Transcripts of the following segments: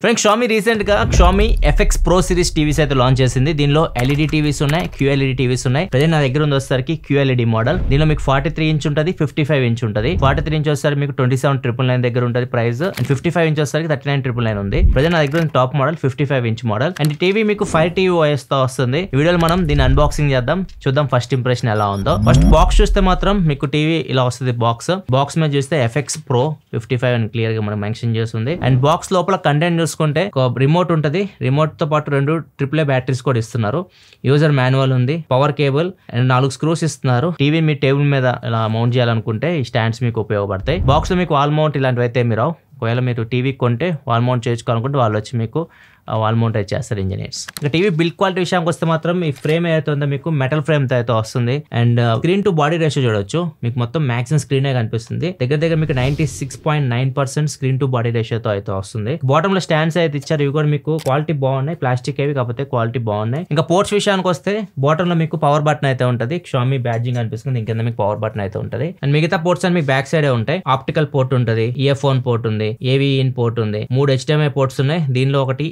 Friends Xiaomi recent గా Xiaomi FX Pro series TVs అయితే launch చేసింది. దీనిలో LED టీవీస్ ఉన్నాయి, QLED టీవీస్ ఉన్నాయి. ప్రజెంట్ నా దగ్గర ఉంది వచ్చేసరికి QLED మోడల్. దీనిలో మీకు 43 ఇంచ్ ఉంటుంది, 55 ఇంచ్ ఉంటుంది. 43 ఇంచ్ వచ్చేసరికి మీకు 27,999 దగ్గర ఉంటుంది ప్రైస్, అండ్ 55 ఇంచ్ వచ్చేసరికి 39,999 ఉంది. ప్రజెంట్ నా దగ్గర top model 55 inch model, and TV మీకు 5 TV OS తో వస్తుంది. ఈ వీడియోలో మనం దీన్ని అన్బాక్సింగ్ చేద్దాం, చూద్దాం ఫస్ట్ ఇంప్రెషన్ ఎలా ఉందో. ఫస్ట్ బాక్స్ చూస్తే మాత్రం మీకు టీవీ ఇలా వస్తుంది. బాక్స్ మీద చూస్తే FX Pro 55 అని క్లియర్ గా మనం మెన్షన్ చేస్తుంది. అండ్ బాక్స్ లోపల కంటెంట్ చూసుకుంటే ఒక రిమోట్ ఉంటుంది, రిమోట్ తో పాటు 2 AAA బ్యాటరీస్ కూడా ఇస్తున్నారు. యూజర్ మాన్యువల్ ఉంది, పవర్ కేబుల్ అండ్ 4 స్క్రూస్ ఇస్తున్నారు. టీవీ మీ టేబుల్ మీద ఇలా మౌంట్ చేయాలనుకుంటే ఈ స్టాండ్స్ మీకు ఉపయోగపడతాయి. బాక్స్ లో మీకు వాల్ మౌంట్ ఇలాంటివి అయితే మీరు ఒకవేళ మీరు టీవీ కొంటే వాల్ మౌంట్ చేసుకోవాలనుకుంటే వాళ్ళు వచ్చి మీకు వాల్ మౌంట్ అయితే చేస్తారు ఇంజనీర్స్. ఇంకా టీవీ బిల్డ్ క్వాలిటీ విషయానికి వస్తే మాత్రం ఈ ఫ్రేమ్ ఏదైతే ఉందో మీకు మెటల్ ఫ్రేమ్ తో అయితే వస్తుంది. And screen to body ratio చూడొచ్చు, మీకు మొత్తం మాక్సిమం స్క్రీనే కనిపిస్తుంది. దగ్గర మీకు 96.9% స్క్రీన్ టు బాడీ రేషియోతో అయితే వస్తుంది. బాటమ్ లో స్టాండ్స్ అయితే ఇచ్చారు, ఇవి కూడా మీకు క్వాలిటీ బాగున్నాయి, ప్లాస్టిక్ ఏవి కాకపోతే క్వాలిటీ బాగున్నాయి. ఇంకా పోర్ట్స్ విషయానికి వస్తే బాటమ్ లో మీకు పవర్ బటన్ అయితే ఉంటుంది, షామీ బ్యాడ్జింగ్ కనిపిస్తుంది, ఇంకెంత మీకు పవర్ బటన్ అయితే ఉంటుంది. అండ్ మిగతా పోర్ట్స్ అని మీకు బ్యాక్ సైడే ఉంటాయి. ఆప్టికల్ పోర్ట్ ఉంటుంది, ఇయర్ఫోన్ పోర్ట్ ఉంది, AV ఇన్ పోర్ట్ ఉంది, 3 HDMI పోర్ట్స్ ఉన్నాయి. దీనిలో ఒకటి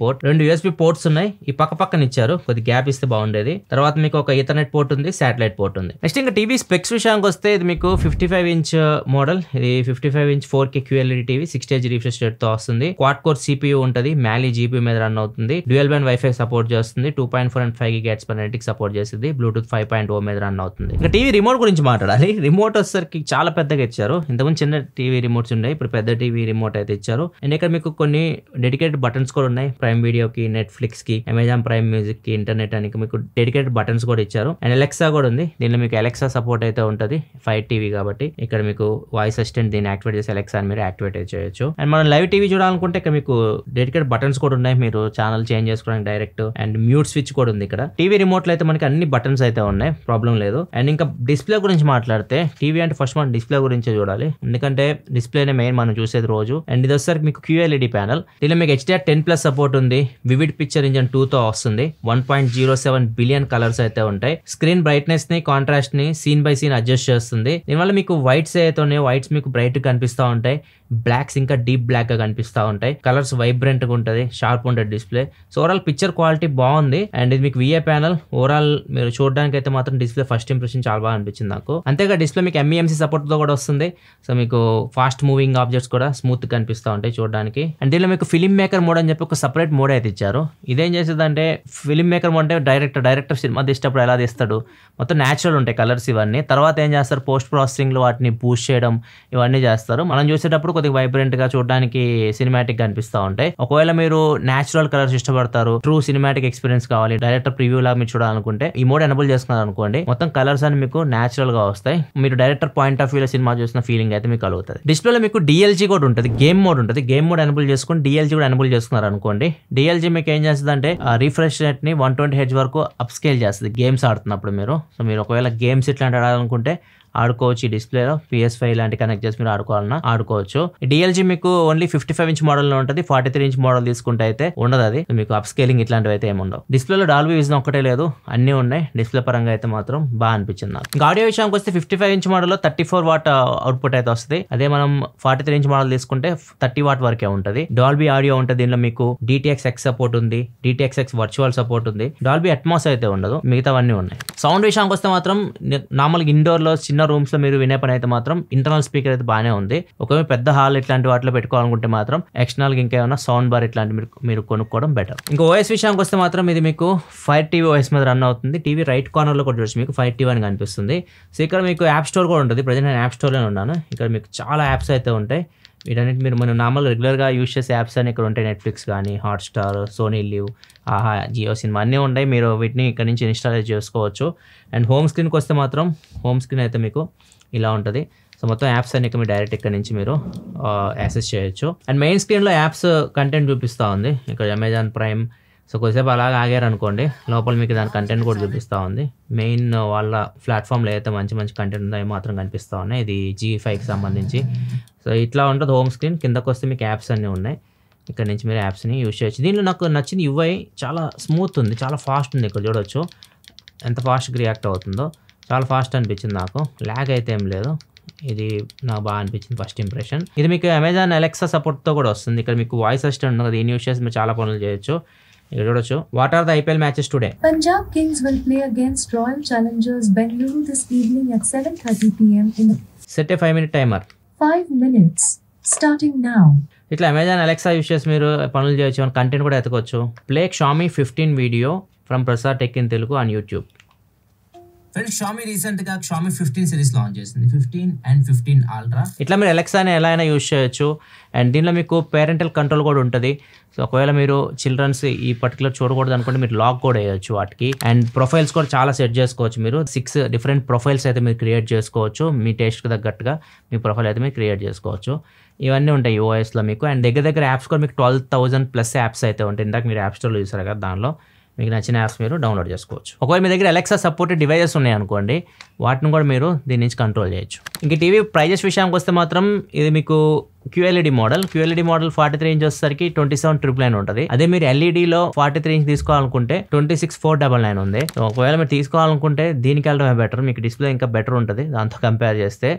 పోర్ట్, 2 USB పోర్ట్స్ ఉన్నాయి. ఈ పక్కన ఇచ్చారు, కొద్ది గ్యాప్ ఇస్తే బాగుండేది. తర్వాత మీకు ఒక ఈథర్నెట్ పోర్ట్ ఉంది, శాటిలైట్ పోర్ట్ ఉంది. నెక్స్ట్ ఇంకా టీవీ స్పెక్స్ విషయానికి వస్తే ఇది మీకు 55 ఇంచ్ మోడల్, ఇది 55 inch 4K QLED TV 6 refresh rate తో వస్తుంది. క్వాడ్ కోర్ CPU ఉంటుంది, మ్యాలీ GPU మీద రన్ అవుతుంది. డ్యూయల్ బ్యాండ్ వైఫై సపోర్ట్ చేస్తుంది, 2.4 and 5 GHz సపోర్ట్ చేస్తుంది. బ్లూటూత్ 5.0 మీద రన్ అవుతుంది. ఇంకా టీవీ రిమోట్ గురించి మాట్లాడాలి. రిమోట్ వచ్చేసరికి చాలా పెద్దగా ఇచ్చారు. ఇంతకుముందు చిన్న టీవీ రిమోట్స్ ఉన్నాయి, ఇప్పుడు పెద్ద టీవీ రిమోట్ అయితే ఇచ్చారు. అండ్ ఇక్కడ మీకు కొన్ని డెడికేటెడ్ బటన్స్ కూడా ఉన్నాయి. ప్రైమ్ వీడియోకి, నెట్ఫ్లిక్స్ కి, అమెజాన్ ప్రైమ్ మ్యూజిక్ కి, ఇంటర్నెట్ అని మీకు డెడికేటెడ్ బటన్స్ కూడా ఇచ్చారు. అండ్ అలెక్సా కూడా ఉంది. దీనిలో మీకు అలెక్సా సపోర్ట్ అయితే ఉంటుంది, 5 TV కాబట్టి ఇక్కడ మీకు వాయిస్ అసిస్టెంట్ దీన్ని యాక్టివేట్ చేసి అలెక్సా అని మీరు యాక్టివేట్ చేయొచ్చు. అండ్ మనం లైవ్ టీవీ చూడాలనుకుంటే ఇక్కడ మీకు డెడికేటెడ్ బటన్స్ కూడా ఉన్నాయి, మీరు ఛానల్ చేంజ్ చేసుకోవడానికి డైరెక్ట్. అండ్ మ్యూట్ స్విచ్ కూడా ఉంది ఇక్కడ. టీవీ రిమోట్ లో అయితే మనకి అన్ని బటన్స్ అయితే ఉన్నాయి, ప్రాబ్లం లేదు. అండ్ ఇంకా డిస్ప్లే గురించి మాట్లాడితే టీవీ అంటే ఫస్ట్ మనం డిస్ప్లే గురించి చూడాలి, ఎందుకంటే డిస్ప్లేనే మెయిన్ మనం చూసేది రోజు. అండ్ ఇది వచ్చేసరికి మీకు QLED ప్యానల్, దీనిలో మీకు HDR10+ సపోర్ట్ ఉంది, వివిడ్ పిక్చర్ ఇంజన్ 2 తో వస్తుంది. 1.07 బిలియన్ కలర్స్ అయితే ఉంటాయి. స్క్రీన్ బ్రైట్నెస్ ని, కాంట్రాస్ట్ ని సీన్ బై సీన్ అడ్జస్ట్ చేస్తుంది. దీనివల్ల మీకు వైట్స్ అయితే ఉన్నాయో వైట్స్ మీకు బ్రైట్ కనిపిస్తూ ఉంటాయి, బ్లాక్స్ ఇంకా డీప్ బ్లాక్ గా కనిపిస్తూ ఉంటాయి. కలర్స్ వైబ్రెంట్ గా ఉంటుంది, షార్ప్ ఉంటుంది display. So overall picture quality బాగుంది. అండ్ ఇది మీకు VA ప్యానల్. ఓవరాల్ మీరు చూడడానికి అయితే మాత్రం డిస్ప్లే ఫస్ట్ ఇంప్రెషన్ చాలా బాగా అనిపించింది నాకు. అంతేగా డిస్ప్లే మీకు MEMC సపోర్ట్ తో కూడా వస్తుంది. సో మీకు ఫాస్ట్ మూవింగ్ ఆబ్జెక్ట్స్ కూడా స్మూత్ కనిపిస్తూ ఉంటాయి చూడడానికి. అండ్ దీనిలో మీకు ఫిల్మ్ మేకర్ మోడ్ అని చెప్పి ఒక సపరేట్ మోడ్ అయితే ఇచ్చారు. ఇదేం చేసేదంటే ఫిల్మ్ మేకర్ మోడ్ అంటే డైరెక్టర్ సినిమా తీసేటప్పుడు ఎలా తీస్తాడు, మొత్తం న్యాచురల్ ఉంటాయి కలర్స్ ఇవన్నీ. తర్వాత ఏం చేస్తారు, పోస్ట్ ప్రాసెసింగ్ లో వాటిని బూస్ట్ చేయడం ఇవన్నీ చేస్తారు. మనం చూసేటప్పుడు కొద్దిగా వైబ్రెంట్ గా చూడడానికి సినిమాటిక్ గా అనిపిస్తూ ఉంటాయి. ఒకవేళ మీరు న్యాచురల్ కలర్స్ ఇష్టపడతారు, ట్రూ సినిమాటిక్ ఎక్స్పీరియన్స్ కావాలి, డైరెక్టర్ ప్రివ్యూ లాగా మీరు చూడాలనుకుంటే ఈ మోడ్ ఎనబుల్ చేసుకున్నారు అనుకోండి, మొత్తం కలర్స్ అని మీకు న్యాచురల్ గా వస్తాయి. మీరు డైరెక్టర్ పాయింట్ ఆఫ్ వ్యూ లో సినిమా చూసిన ఫీలింగ్ అయితే మీకు కలుగుతుంది. డిస్ప్లేలో మీకు DLG కూడా ఉంటుంది, గేమ్ మోడ్ ఉంటుంది. గేమ్ మోడ్ ఎనబుల్ చేసుకుని DLG కూడా ఎనబుల్ చేసుకున్నారు అనుకోండి, DLG మీకు ఏం చేస్తుంది అంటే రిఫ్రెష్ రేట్ ని 120 Hz వరకు అప్ స్కేల్ చేస్తుంది గేమ్స్ ఆడుతున్నప్పుడు మీరు. సో మీరు ఒకవేళ గేమ్స్ ఇట్లాంటి ఆడాలనుకుంటే ఆడుకోవచ్చు. ఈ డిస్ప్లేలో PS5 లాంటి కనెక్ట్ చేసి మీరు ఆడుకోవాలన్నా ఆడుకోవచ్చు. DLG మీకు ఓన్లీ 55 ఇంచ్ మోడల్ లో ఉంటుంది, 43 ఇంచ్ మోడల్ తీసుకుంటే అయితే ఉండదు. అది మీకు అప్ స్కేలింగ్ ఇట్లాంటివి అయితే ఏముండవు. డిస్ప్లేలో డాల్బీ విజన్ ఒక్కటే లేదు, అన్ని ఉన్నాయి. డిస్ప్లే పరంగా అయితే మాత్రం బాగా అనిపించింది నాకు. ఇంకా ఆడియో విషయానికి వస్తే 55 ఇంచ్ మోడల్ లో 34 వాట్ అవుట్పుట్ అయితే వస్తుంది. అదే మనం 43 ఇంచ్ మోడల్ తీసుకుంటే 30 వాట్ వరకే ఉంటుంది. డాల్బీ ఆడియో ఉంటుంది, దీనిలో మీకు DTX-X సపోర్ట్ ఉంది, DTX-X వర్చువల్ సపోర్ట్ ఉంది. డాల్బీ అట్మాస్ అయితే ఉండదు, మిగతావన్నీ ఉన్నాయి. సౌండ్ విషయానికి వస్తే మాత్రం నార్మల్ ఇండోర్ లో చిన్న రూమ్స్ లో మీరు వినే పని అయితే మాత్రం ఇంటర్నల్ స్పీకర్ అయితే బాగానే ఉంది. ఒకవేళ పెద్ద హాల్ ఇట్లాంటి వాటిలో పెట్టుకోవాలనుకుంటే మాత్రం ఎక్స్టర్నల్ ఇంకేమైనా సౌండ్ బార్ ఇట్లాంటి మీరు కొనుక్కోవడం బెటర్. ఇంకా OS విషయానికి వస్తే మాత్రం ఇది మీకు 5 TV OS మీద రన్ అవుతుంది. టీవీ రైట్ కార్నర్ లో కూడా చూసి మీకు 5 TV అని కనిపిస్తుంది. సో ఇక్కడ మీకు యాప్ స్టోర్ కూడా ఉంటుంది. ప్రజెంట్ నేను యాప్ స్టోర్ లోనే ఉన్నాను. ఇక్కడ మీకు చాలా యాప్స్ అయితే ఉంటాయి. వీటన్నిటి మనం నార్మల్ రెగ్యులర్గా యూజ్ చేసే యాప్స్ అని ఇక్కడ ఉంటాయి. నెట్ఫ్లిక్స్ కానీ, హాట్స్టార్, సోనీ లివ్, ఆహా, జియో సినిమా అన్నీ ఉంటాయి. మీరు వీటిని ఇక్కడ నుంచి ఇన్స్టాల్ చేసుకోవచ్చు. అండ్ హోమ్ స్క్రీన్కి వస్తే మాత్రం హోమ్ స్క్రీన్ అయితే మీకు ఇలా ఉంటుంది. సో మొత్తం యాప్స్ అన్ని మీరు డైరెక్ట్ ఇక్కడ నుంచి మీరు యాక్సెస్ చేయొచ్చు. అండ్ మెయిన్ స్క్రీన్లో యాప్స్ కంటెంట్ చూపిస్తూ ఉంది. ఇక్కడ అమెజాన్ ప్రైమ్. సో కొద్దిసేపు అలాగే ఆగారు అనుకోండి, లోపల మీకు దాని కంటెంట్ కూడా చూపిస్తూ ఉంది. మెయిన్ వాళ్ళ ప్లాట్ఫామ్లో అయితే మంచి కంటెంట్ ఉందో మాత్రం కనిపిస్తూ ఉన్నాయి. ఇది G5కి సంబంధించి. సో ఇట్లా ఉంటుంది హోమ్ స్క్రీన్. కిందకు వస్తే మీకు యాప్స్ అన్నీ ఉన్నాయి, ఇక్కడ నుంచి మీరు యాప్స్ని యూజ్ చేయొచ్చు. దీనిలో నాకు నచ్చింది UI చాలా స్మూత్ ఉంది, చాలా ఫాస్ట్ ఉంది. ఇక్కడ చూడవచ్చు ఎంత ఫాస్ట్గా రియాక్ట్ అవుతుందో, చాలా ఫాస్ట్ అనిపించింది నాకు. ల్యాగ్ అయితే ఏం లేదు. ఇది నాకు బాగా అనిపించింది ఫస్ట్ ఇంప్రెషన్. ఇది మీకు అమెజాన్ అలెక్సా సపోర్ట్తో కూడా వస్తుంది. ఇక్కడ మీకు వాయిస్ అసిస్టెంట్ ఉంది కదా, దీన్ని యూస్ చేసి మీరు చాలా పనులు చేయొచ్చు. ఇక్కడ చూడొచ్చు. What are the IPL matches today? Punjab Kings will play against Royal Challengers Bengaluru this evening at 7:30 p.m. in the set a 5-minute timer. 5 minutes starting now. ఇట్లా అమెజాన్ అలెక్సా యూస్ చేసి మీరు పనులు చేయొచ్చు, కంటెంట్ కూడా ఎత్తుకోవచ్చు. Play Xiaomi 15 video from Prasad tech in Telugu on YouTube. Friends, Xiaomi రీసెంట్గా Xiaomi 15 series launch చేసింది, 15 and 15 Ultra. ఇట్లా మీరు అలెక్సాని ఎలా అయినా యూస్ చేయొచ్చు. అండ్ దీనిలో మీకు పేరెంటల్ కంట్రోల్ కూడా ఉంటుంది. సో ఒకవేళ మీరు చిల్డ్రన్స్ ఈ పర్టికులర్ చూడకూడదు అనుకుంటే మీరు లాక్ కూడా వేయచ్చు వాటికి. అండ్ ప్రొఫైల్స్ కూడా చాలా సెట్ చేసుకోవచ్చు. మీరు 6 డిఫరెంట్ ప్రొఫైల్స్ అయితే మీరు క్రియేట్ చేసుకోవచ్చు. మీ టేస్ట్కి తగ్గట్టుగా మీ ప్రొఫైల్ అయితే మీరు క్రియేట్ చేసుకోవచ్చు. ఇవన్నీ ఉంటాయి OSలో మీకు. అండ్ దగ్గర యాప్స్ కూడా మీకు 12,000+ యాప్స్ అయితే ఉంటాయి. ఇందాక మీరు యాప్ స్టోర్లో చూసారు కదా, దానిలో మీకు నచ్చిన యాప్స్ మీరు డౌన్లోడ్ చేసుకోవచ్చు. ఒకవేళ మీ దగ్గర అలెక్సా సపోర్టెడ్ డివైజెస్ ఉన్నాయి అనుకోండి, వాటిని కూడా మీరు దీని నుంచి కంట్రోల్ చేయొచ్చు. ఇంక టీవీ ప్రైజెస్ విషయానికి వస్తే మాత్రం ఇది మీకు QLED మోడల్ 43 ఇంచ్ వచ్చేసరికి 27,999 ఉంటుంది. అదే మీరు LEDలో 43 ఇంచ్ తీసుకోవాలనుకుంటే 26,499 ఉంది. ఒకవేళ మీరు తీసుకోవాలనుకుంటే దీనికి వెళ్ళడమే బెటర్, మీకు డిస్ప్లే ఇంకా బెటర్ ఉంటుంది దాంతో కంపేర్ చేస్తే.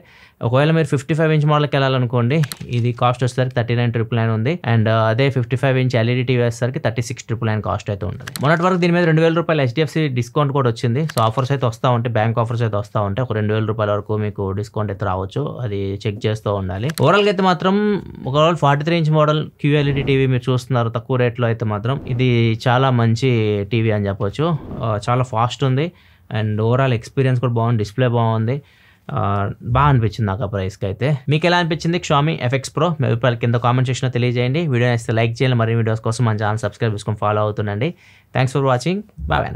ఒకవేళ మీరు 55 ఇంచ్ మోడల్కి వెళ్ళాలనుకోండి, ఇది కాస్ట్ వచ్చేసరికి 39,999 ఉంది. అండ్ అదే 55 ఇంచ్ LED టీవీ వచ్చేసరికి 36,999 కాస్ట్ అయితే ఉంటుంది. మొన్నటి వరకు దీని మీద 2,000 రూపాయలు HDFC డిస్కౌంట్ కూడా వచ్చింది. సో ఆఫర్స్ అయితే వస్తూ ఉంటాయి, బ్యాంక్ ఆఫర్స్ అయితే వస్తూ ఉంటాయి. ఒక 2,000 రూపాయల వరకు మీకు డిస్కౌంట్ అయితే రావచ్చు, అది చెక్ చేస్తూ ఉండాలి. ఓవరాల్గా అయితే మాత్రం ఒకవేళ 43 ఇంచ్ మోడల్ QLED టీవీ మీరు చూస్తున్నారు తక్కువ రేట్లో అయితే మాత్రం ఇది చాలా మంచి టీవీ అని చెప్పొచ్చు. చాలా ఫాస్ట్ ఉంది అండ్ ఓవరాల్ ఎక్స్పీరియన్స్ కూడా బాగుంది, డిస్ప్లే బాగుంది, బాగా అనిపించింది నాకు ఆ ప్రైస్కి అయితే. మీకు ఎలా అనిపించింది Xiaomi FX Pro? మీ అభిప్రాయాలు కింద కామెంట్ సెక్షన్లో తెలియజేయండి. వీడియో నచ్చితే లైక్ చేయాలి, మరిన్ని వీడియోస్ కోసం మన ఛానల్ సబ్స్క్రైబ్ చేసుకొని ఫాలో అవుతుండండి. Thanks for watching. బాయ్.